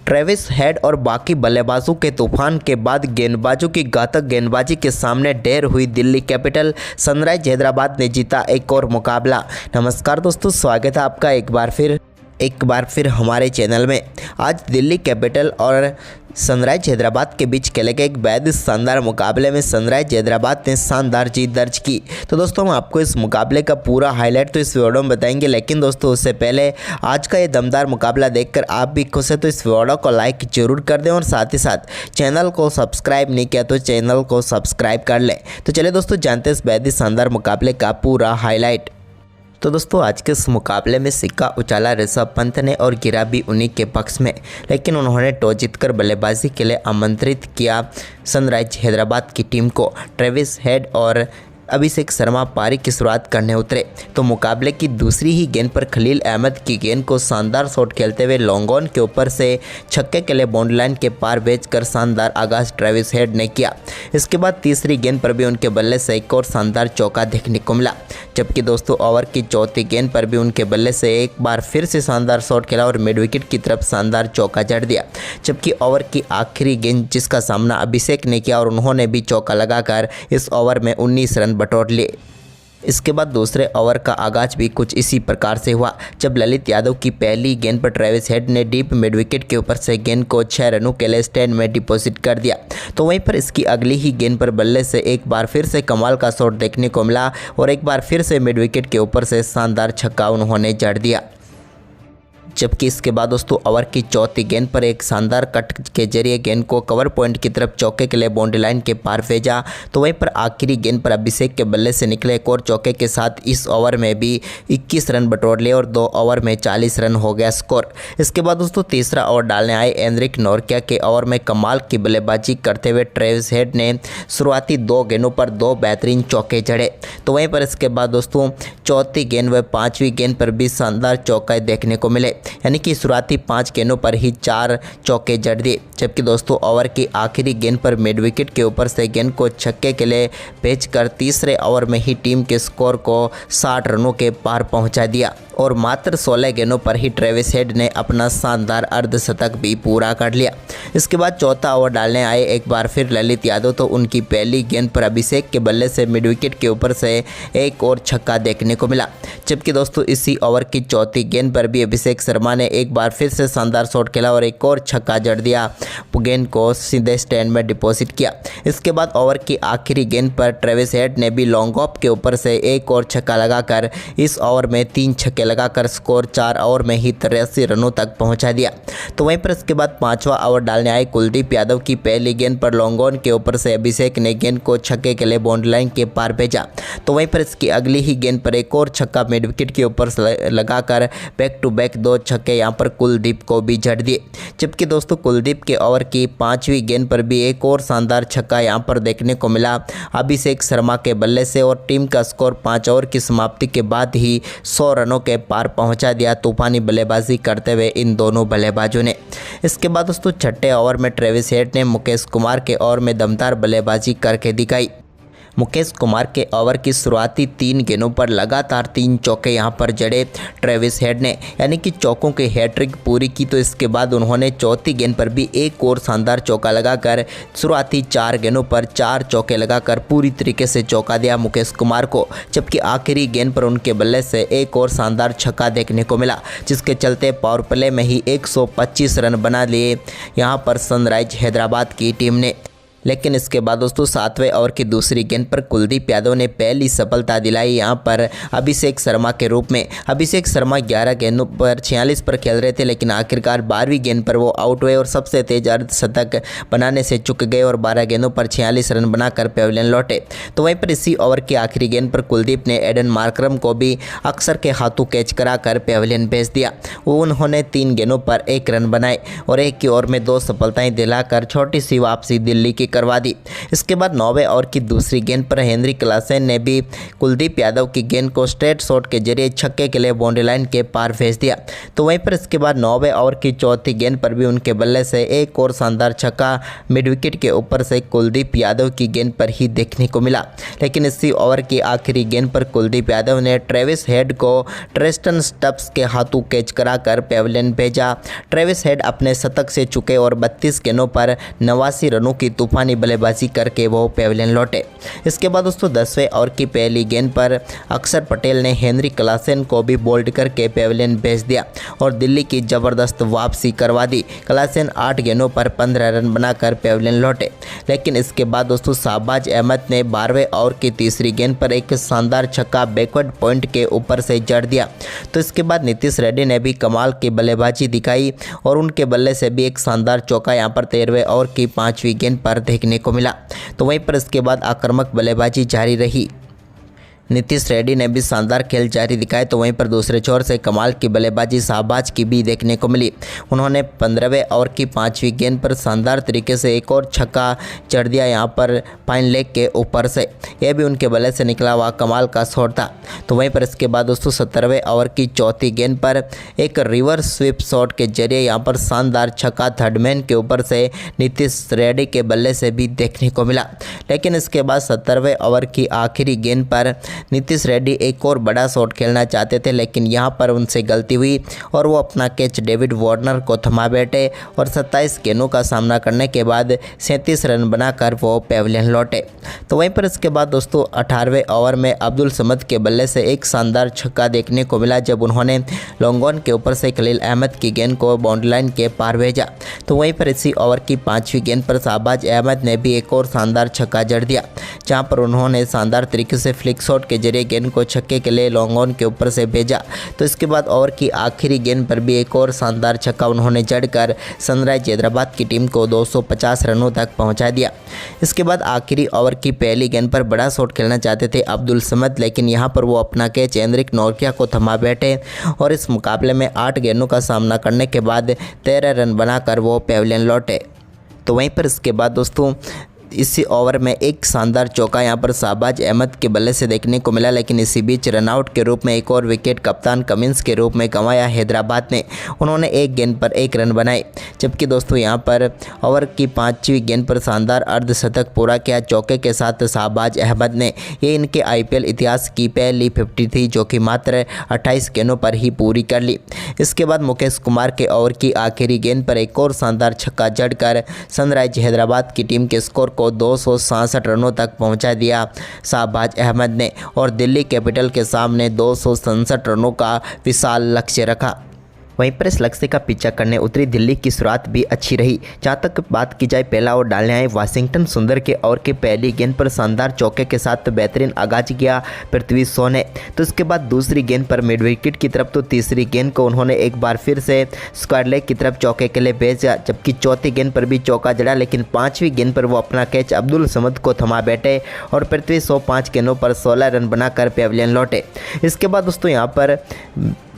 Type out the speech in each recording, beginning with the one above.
Travis head और बाकी बल्लेबाजों के तूफान के बाद गेंदबाजों की घातक गेंदबाजी के सामने ढेर हुई दिल्ली कैपिटल। सनराइज हैदराबाद ने जीता एक और मुकाबला। नमस्कार दोस्तों, स्वागत है आपका एक बार फिर हमारे चैनल में। आज दिल्ली कैपिटल और सनराइज हैदराबाद के बीच खेले गए एक बेहद शानदार मुकाबले में सनराइज हैदराबाद ने शानदार जीत दर्ज की। तो दोस्तों हम आपको इस मुकाबले का पूरा हाईलाइट तो इस वीडियो में बताएंगे, लेकिन दोस्तों उससे पहले आज का ये दमदार मुकाबला देखकर आप भी खुश हैं तो इस वीडियो को लाइक जरूर कर दें और साथ ही साथ चैनल को सब्सक्राइब नहीं किया तो चैनल को सब्सक्राइब कर लें। तो चलिए दोस्तों जानते हैं इस बेहद शानदार मुकाबले का पूरा हाईलाइट। तो दोस्तों आज के इस मुकाबले में सिक्का उछाला ऋषभ पंत ने और गिरा भी उन्हीं के पक्ष में, लेकिन उन्होंने टॉस जीतकर बल्लेबाजी के लिए आमंत्रित किया सनराइज हैदराबाद की टीम को। ट्रेविस हेड और अभिषेक शर्मा पारी की शुरुआत करने उतरे तो मुकाबले की दूसरी ही गेंद पर खलील अहमद की गेंद को शानदार शॉट खेलते हुए लॉन्ग ऑन के ऊपर से छक्के के लिए बाउंड्री लाइन के पार भेजकर शानदार आगाज ट्रेविस हेड ने किया। इसके बाद तीसरी गेंद पर भी उनके बल्ले से एक और शानदार चौका देखने को मिला, जबकि दोस्तों ओवर की चौथी गेंद पर भी उनके बल्ले से एक बार फिर से शानदार शॉट खेला और मिड विकेट की तरफ शानदार चौका जड़ दिया। जबकि ओवर की आखिरी गेंद जिसका सामना अभिषेक ने किया और उन्होंने भी चौका लगाकर इस ओवर में 19 रन बटोर लिए। इसके बाद दूसरे ओवर का आगाज भी कुछ इसी प्रकार से हुआ, जब ललित यादव की पहली गेंद पर ट्रेविस हेड ने डीप मिड विकेट के ऊपर से गेंद को 6 रनों के लिए स्टैंड में डिपॉजिट कर दिया। तो वहीं पर इसकी अगली ही गेंद पर बल्ले से एक बार फिर से कमाल का शॉट देखने को मिला और एक बार फिर से मिड विकेट के ऊपर से शानदार छक्का उन्होंने जड़ दिया। जबकि इसके बाद दोस्तों ओवर की चौथी गेंद पर एक शानदार कट के जरिए गेंद को कवर पॉइंट की तरफ चौके के लिए बाउंड्री लाइन के पार भेजा। तो वहीं पर आखिरी गेंद पर अभिषेक के बल्ले से निकले एक और चौके के साथ इस ओवर में भी 21 रन बटोर लिए और 2 ओवर में 40 रन हो गया स्कोर। इसके बाद दोस्तों तीसरा ओवर डालने आए एनरिक नोरकिया के ओवर में कमाल की बल्लेबाजी करते हुए ट्रेविस हेड ने शुरुआती 2 गेंदों पर 2 बेहतरीन चौके जड़े। तो वहीं पर इसके बाद दोस्तों चौथी गेंद व 5वीं गेंद पर भी शानदार चौके देखने को मिले, यानी कि शुरुआती 5 गेंदों पर ही 4 चौके जड़ दिए। जबकि दोस्तों ओवर की आखिरी गेंद पर मिड विकेट के ऊपर से गेंद को छक्के के लिए भेजकर तीसरे ओवर में ही टीम के स्कोर को 60 रनों के पार पहुंचा दिया और मात्र 16 गेंदों पर ही ट्रेविस हेड ने अपना शानदार अर्धशतक भी पूरा कर लिया। इसके बाद चौथा ओवर डालने आए एक बार फिर ललित यादव, तो उनकी पहली गेंद पर अभिषेक के बल्ले से मिड विकेट के ऊपर से एक और छक्का देखने को मिला। जबकि दोस्तों इसी ओवर की चौथी गेंद पर भी अभिषेक शर्मा ने एक बार फिर से शानदार शॉट खेला और एक और छक्का जड़ दिया, गेंद को सीधे स्टैंड में डिपॉजिट किया। इसके बाद ओवर की आखिरी गेंद पर ट्रेविस हेड ने भी लॉन्ग ऑफ के ऊपर से एक और छक्का लगाकर इस ओवर में 3 छक्के लगाकर स्कोर 4 ओवर में ही 83 रनों तक पहुंचा दिया। तो वहीं पर इसके बाद 5वां ओवर डालने आए कुलदीप यादव की पहली गेंद पर लॉन्ग ऑन के ऊपर से अभिषेक ने गेंद को छक्के के लिए बाउंड्री लाइन के पार भेजा। तो वहीं पर इसकी अगली ही गेंद पर एक और छक्का मिड विकेट के ऊपर लगाकर बैक टू बैक 2 छक्के यहां पर कुलदीप को भी जड़ दिए। जबकि दोस्तों कुलदीप के ओवर की 5वीं गेंद पर भी एक और शानदार छक्का यहां पर देखने को मिला अभिषेक शर्मा के बल्ले से और टीम का स्कोर 5 ओवर की समाप्ति के बाद ही 100 रनों के पार पहुंचा दिया तूफानी बल्लेबाजी करते हुए इन दोनों बल्लेबाजों ने। इसके बाद दोस्तों 6ठे ओवर में ट्रेविस हेड ने मुकेश कुमार के ओवर में दमदार बल्लेबाजी करके दिखाई। मुकेश कुमार के ओवर की शुरुआती 3 गेंदों पर लगातार 3 चौके यहां पर जड़े ट्रेविस हेड ने, यानी कि चौकों की हैट्रिक पूरी की। तो इसके बाद उन्होंने चौथी गेंद पर भी एक और शानदार चौका लगाकर शुरुआती 4 गेंदों पर 4 चौके लगाकर पूरी तरीके से चौका दिया मुकेश कुमार को। जबकि आखिरी गेंद पर उनके बल्ले से एक और शानदार छक्का देखने को मिला, जिसके चलते पावर प्ले में ही 125 रन बना लिए यहाँ पर सनराइज हैदराबाद की टीम ने। लेकिन इसके बाद दोस्तों 7वें ओवर की दूसरी गेंद पर कुलदीप यादव ने पहली सफलता दिलाई यहाँ पर अभिषेक शर्मा के रूप में। अभिषेक शर्मा 11 गेंदों पर 46 पर खेल रहे थे, लेकिन आखिरकार 12वीं गेंद पर वो आउट हुए और सबसे तेज अर्धशतक बनाने से चूक गए और 12 गेंदों पर 46 रन बनाकर पेविलियन लौटे। तो वहीं पर इसी ओवर की आखिरी गेंद पर कुलदीप ने एडन मार्करम को भी अक्सर के हाथों कैच कराकर पेविलियन भेज दिया। वो उन्होंने 3 गेंदों पर 1 रन बनाए और एक की ओवर में 2 सफलताएं दिलाकर छोटी सी वापसी दिल्ली की करवा दी। इसके बाद 9वें ओवर की दूसरी गेंद पर हेनरी क्लासेन ने भी कुलदीप यादव की गेंद को स्ट्रेट शॉट के जरिए छक्के के लिए बाउंड्री लाइन के पार भेज दिया। तो वहीं पर इसके बाद 9वें ओवर की चौथी गेंद पर भी उनके बल्ले से एक और शानदार छक्का मिड विकेट के ऊपर से कुलदीप यादव की गेंद पर ही देखने को मिला। लेकिन इसी ओवर की आखिरी गेंद पर कुलदीप यादव ने ट्रेविस हेड को ट्रेस्टन स्टब्स के हाथों कैच कराकर पेविलियन भेजा। ट्रेविस हेड अपने शतक से चुके और 32 गेंदों पर 89 रनों की तूफानी बल्लेबाजी करके वो पेविलियन लौटे। इसके बाद दोस्तों 10वें ओवर की पहली गेंद पर अक्षर पटेल ने हेनरी क्लासेन को भी बोल्ड करके पेविलियन भेज दिया और दिल्ली की ज़बरदस्त वापसी करवा दी। क्लासेन 8 गेंदों पर 15 रन बनाकर पेविलियन लौटे। लेकिन इसके बाद दोस्तों शाहबाज अहमद ने 12वें ओवर की तीसरी गेंद पर एक शानदार छक्का बैकवर्ड पॉइंट के ऊपर से जड़ दिया। तो इसके बाद नीतीश रेड्डी ने भी कमाल की बल्लेबाजी दिखाई और उनके बल्ले से भी एक शानदार चौका यहां पर 13वें ओवर की 5वीं गेंद पर देखने को मिला। तो वहीं पर इसके बाद आक्रामक बल्लेबाजी जारी रही। नीतीश रेड्डी ने भी शानदार खेल जारी दिखाए। तो वहीं पर दूसरे छोर से कमाल की बल्लेबाजी शाहबाज की भी देखने को मिली। उन्होंने 15वें ओवर की 5वीं गेंद पर शानदार तरीके से एक और छक्का चढ़ दिया यहां पर फाइन लेग के ऊपर से। यह भी उनके बल्ले से निकला हुआ कमाल का शॉट था। तो वहीं पर इसके बाद दोस्तों 17वें ओवर की चौथी गेंद पर एक रिवर्स स्वीप शॉट के जरिए यहाँ पर शानदार छक्का थर्डमैन के ऊपर से नीतीश रेड्डी के बल्ले से भी देखने को मिला। लेकिन इसके बाद 17वें ओवर की आखिरी गेंद पर नीतीश रेड्डी एक और बड़ा शॉट खेलना चाहते थे, लेकिन यहां पर उनसे गलती हुई और वो अपना कैच डेविड वार्नर को थमा बैठे और 27 गेंदों का सामना करने के बाद 37 रन बनाकर वो पेविलियन लौटे। तो वहीं पर इसके बाद दोस्तों 18वें ओवर में अब्दुल समद के बल्ले से एक शानदार छक्का देखने को मिला जब उन्होंने लॉन्ग ऑन के ऊपर से खलील अहमद की गेंद को बाउंड्री लाइन के पार भेजा। तो वहीं पर इसी ओवर की 5वीं गेंद पर शाहबाज अहमद ने भी एक और शानदार छक्का जड़ दिया, जहां पर उन्होंने शानदार तरीके से फ्लिक शॉट के जरिए गेंद को छक्के के लिए लॉन्ग ऑन के ऊपर से भेजा। तो इसके बाद ओवर की आखिरी गेंद पर भी एक और शानदार छक्का उन्होंने जड़कर सनराइज हैदराबाद की टीम को 250 रनों तक पहुंचा दिया। इसके बाद आखिरी ओवर की पहली गेंद पर बड़ा शॉट खेलना चाहते थे अब्दुल समद, लेकिन यहां पर वो अपना कैच एंड्रिक नोरकिया को थमा बैठे और इस मुकाबले में 8 गेंदों का सामना करने के बाद 13 रन बनाकर वो पेविलियन लौटे। तो वहीं पर इसके बाद दोस्तों इसी ओवर में एक शानदार चौका यहां पर शाहबाज अहमद के बल्ले से देखने को मिला, लेकिन इसी बीच रनआउट के रूप में एक और विकेट कप्तान कमिंस के रूप में गंवाया हैदराबाद ने। उन्होंने एक गेंद पर 1 रन बनाए, जबकि दोस्तों यहां पर ओवर की 5वीं गेंद पर शानदार अर्धशतक पूरा किया चौके के साथ शाहबाज अहमद ने। ये इनके IPL इतिहास की पहली 50 थी जो कि मात्र 28 गेंदों पर ही पूरी कर ली। इसके बाद मुकेश कुमार के ओवर की आखिरी गेंद पर एक और शानदार छक्का जड़कर सनराइज हैदराबाद की टीम के स्कोर को 267 रनों तक पहुंचा दिया शाहबाज अहमद ने और दिल्ली कैपिटल के सामने 267 रनों का विशाल लक्ष्य रखा। वहीं पर इस लक्ष्य का पीछा करने उतरी दिल्ली की शुरुआत भी अच्छी रही। जहां तक बात की जाए पहला ओवर डालने आए वाशिंगटन सुंदर के ओवर की पहली गेंद पर शानदार चौके के साथ बेहतरीन आगाज किया पृथ्वी शॉ ने। तो इसके बाद दूसरी गेंद पर मिड विकेट की तरफ, तो तीसरी गेंद को उन्होंने एक बार फिर से स्क्वायर लेग की तरफ चौके के लिए भेजा, जबकि चौथी गेंद पर भी चौका जड़ा, लेकिन 5वीं गेंद पर वो अपना कैच अब्दुल समद को थमा बैठे और पृथ्वी शॉ 5 गेंदों पर 16 रन बनाकर पेविलियन लौटे। इसके बाद दोस्तों यहाँ पर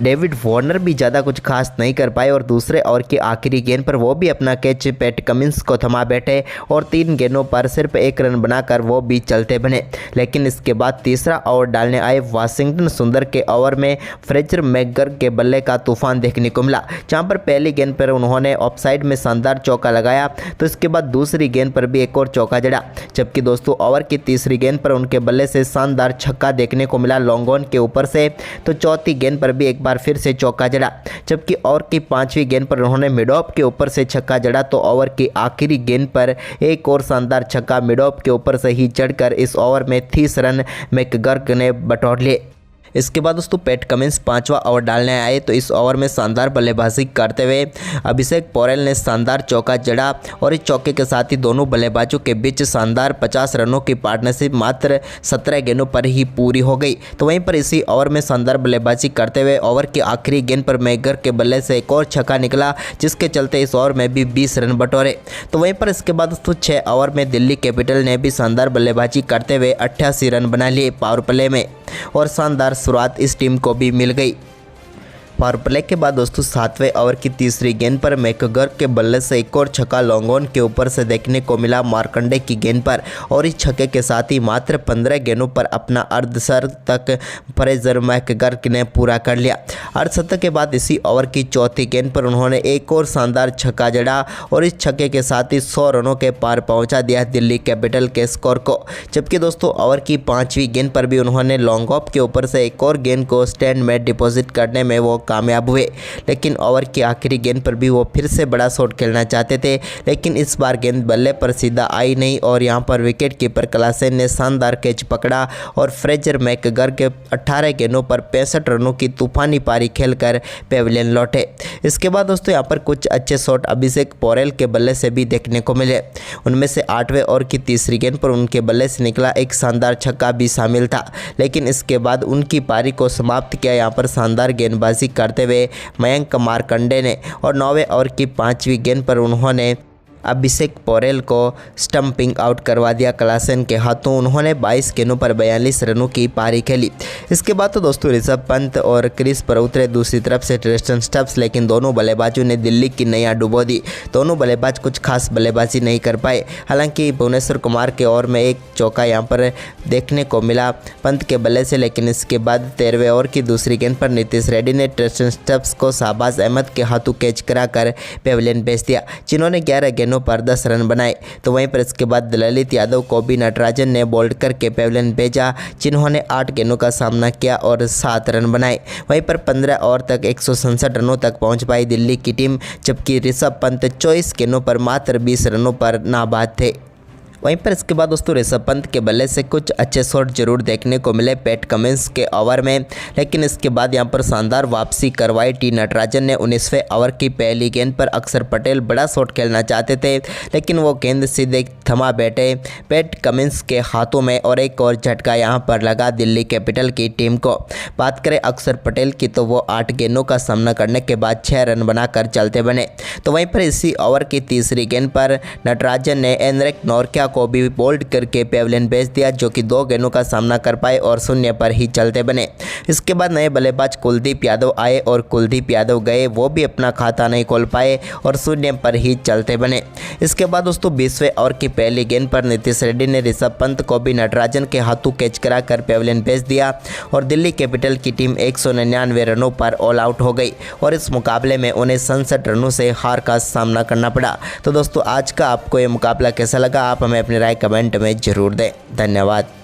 डेविड वार्नर भी ज़्यादा कुछ खास नहीं कर पाए और दूसरे ओवर की आखिरी गेंद पर वो भी अपना कैच पैट कमिंस को थमा बैठे और 3 गेंदों पर सिर्फ 1 रन बनाकर वो भी चलते बने। लेकिन इसके बाद तीसरा ओवर डालने आए वाशिंगटन सुंदर के ओवर में फ्रेजर मैकगर के बल्ले का तूफान देखने को मिला, जहां पर पहली गेंद पर उन्होंने ऑफसाइड में शानदार चौका लगाया। तो इसके बाद दूसरी गेंद पर भी एक और चौका जड़ा, जबकि दोस्तों ओवर की तीसरी गेंद पर उनके बल्ले से शानदार छक्का देखने को मिला लॉन्ग ऑन के ऊपर से। तो चौथी गेंद पर भी एक बार फिर से चौका जड़ा, जबकि ओवर की 5वीं गेंद पर उन्होंने मिड ऑफ के ऊपर से छक्का जड़ा। तो ओवर की आखिरी गेंद पर एक और शानदार छक्का मिड ऑफ के ऊपर से ही चढ़कर इस ओवर में 30 रन मैकगर्क ने बटोर लिए। इसके बाद दोस्तों पैट कमिंस 5वां ओवर डालने आए, तो इस ओवर में शानदार बल्लेबाजी करते हुए अभिषेक पोरेल ने शानदार चौका जड़ा और इस चौके के साथ ही दोनों बल्लेबाजों के बीच शानदार 50 रनों की पार्टनरशिप मात्र 17 गेंदों पर ही पूरी हो गई। तो वहीं पर इसी ओवर में शानदार बल्लेबाजी करते हुए ओवर की आखिरी गेंद पर मैकगर के बल्ले से एक और छक्का निकला, जिसके चलते इस ओवर में भी 20 रन बटोरे। तो वहीं पर इसके बाद दोस्तों 6 ओवर में दिल्ली कैपिटल ने भी शानदार बल्लेबाजी करते हुए 88 रन बना लिए पावर प्ले में और शानदार शुरुआत इस टीम को भी मिल गई। पावर प्ले के बाद दोस्तों 7वें ओवर की तीसरी गेंद पर मैकगर के बल्ले से एक और छक्का लॉन्ग ऑन के ऊपर से देखने को मिला मार्कंडे की गेंद पर, और इस छक्के के साथ ही मात्र 15 गेंदों पर अपना अर्धशतक फ्रेजर मैकगर ने पूरा कर लिया। अर्धशतक के बाद इसी ओवर की चौथी गेंद पर उन्होंने एक और शानदार छक्का जड़ा और इस छक्के के साथ ही 100 रनों के पार पहुंचा दिया दिल्ली कैपिटल के स्कोर को। जबकि दोस्तों ओवर की 5वीं गेंद पर भी उन्होंने लॉन्ग ऑफ के ऊपर से एक और गेंद को स्टैंड में डिपॉजिट करने में वो कामयाब हुए, लेकिन ओवर की आखिरी गेंद पर भी वो फिर से बड़ा शॉट खेलना चाहते थे, लेकिन इस बार गेंद बल्ले पर सीधा आई नहीं और यहां पर विकेट कीपर क्लासेन ने शानदार कैच पकड़ा और फ्रेजर मैकगर के 18 गेंदों पर 65 रनों की तूफानी पारी खेलकर पेविलियन लौटे। इसके बाद दोस्तों यहां पर कुछ अच्छे शॉट अभिषेक पोरेल के बल्ले से भी देखने को मिले। उनमें से 8वें ओवर की तीसरी गेंद पर उनके बल्ले से निकला एक शानदार छक्का भी शामिल था, लेकिन इसके बाद उनकी पारी को समाप्त किया यहाँ पर शानदार गेंदबाजी करते हुए मयंक मार्कंडे ने, और 9वें ओवर की 5वीं गेंद पर उन्होंने अभिषेक पोरेल को स्टंपिंग आउट करवा दिया क्लासेन के हाथों। उन्होंने 22 गेंदों पर 42 रनों की पारी खेली। इसके बाद तो दोस्तों ऋषभ पंत और क्रीज पर उतरे दूसरी तरफ से ट्रिस्टन स्टब्स, लेकिन दोनों बल्लेबाजों ने दिल्ली की नैया डुबो दी। दोनों बल्लेबाज कुछ खास बल्लेबाजी नहीं कर पाए। हालांकि भुवनेश्वर कुमार के ओवर में एक चौका यहां पर देखने को मिला पंत के बल्ले से, लेकिन इसके बाद 13वें ओवर की दूसरी गेंद पर नीतीश रेड्डी ने ट्रिस्टन स्टब्स को शाहबाज अहमद के हाथों कैच कराकर पेविलियन भेज दिया, जिन्होंने 11 गेंदों पर 10 रन बनाए। तो वहीं पर इसके बाद ललित यादव को भी नटराजन ने बोल्ड करके पेविलियन भेजा, जिन्होंने 8 गेंदों का सामना किया और 7 रन बनाए। वहीं पर 15 ओवर तक 167 रनों तक पहुंच पाई दिल्ली की टीम, जबकि ऋषभ पंत 24 गेंदों पर मात्र 20 रनों पर नाबाद थे। वहीं पर इसके बाद दोस्तों ऋषभ पंत के बल्ले से कुछ अच्छे शॉट जरूर देखने को मिले पैट कमिंस के ओवर में, लेकिन इसके बाद यहां पर शानदार वापसी करवाई टी नटराजन ने। 19वें ओवर की पहली गेंद पर अक्षर पटेल बड़ा शॉट खेलना चाहते थे, लेकिन वो गेंद सीधे थमा बैठे पैट कमिंस के हाथों में, और एक और झटका यहां पर लगा दिल्ली कैपिटल की टीम को। बात करें अक्षर पटेल की तो वो 8 गेंदों का सामना करने के बाद 6 रन बनाकर चलते बने। तो वहीं पर इसी ओवर की तीसरी गेंद पर नटराजन ने एनरिक नोरकिया को भी बोल्ड करके पेविलियन भेज दिया, जो कि 2 गेंदों का सामना कर पाए और 0 पर ही चलते बने। इसके बाद नए बल्लेबाज कुलदीप यादव आए और कुलदीप यादव गए, वो भी अपना खाता नहीं खोल पाए और 0 पर ही चलते बने। इसके बाद दोस्तों 20वें ओवर की पहली गेंद पर नीतीश रेड्डी ने ऋषभ पंत को भी नटराजन के हाथों कैच कराकर पेविलियन भेज दिया और दिल्ली कैपिटल की टीम 199 रनों पर ऑल आउट हो गई और इस मुकाबले में उन्हें 67 रनों से हार का सामना करना पड़ा। तो दोस्तों आज का आपको ये मुकाबला कैसा लगा, आप हमें अपनी राय कमेंट में जरूर दें। धन्यवाद।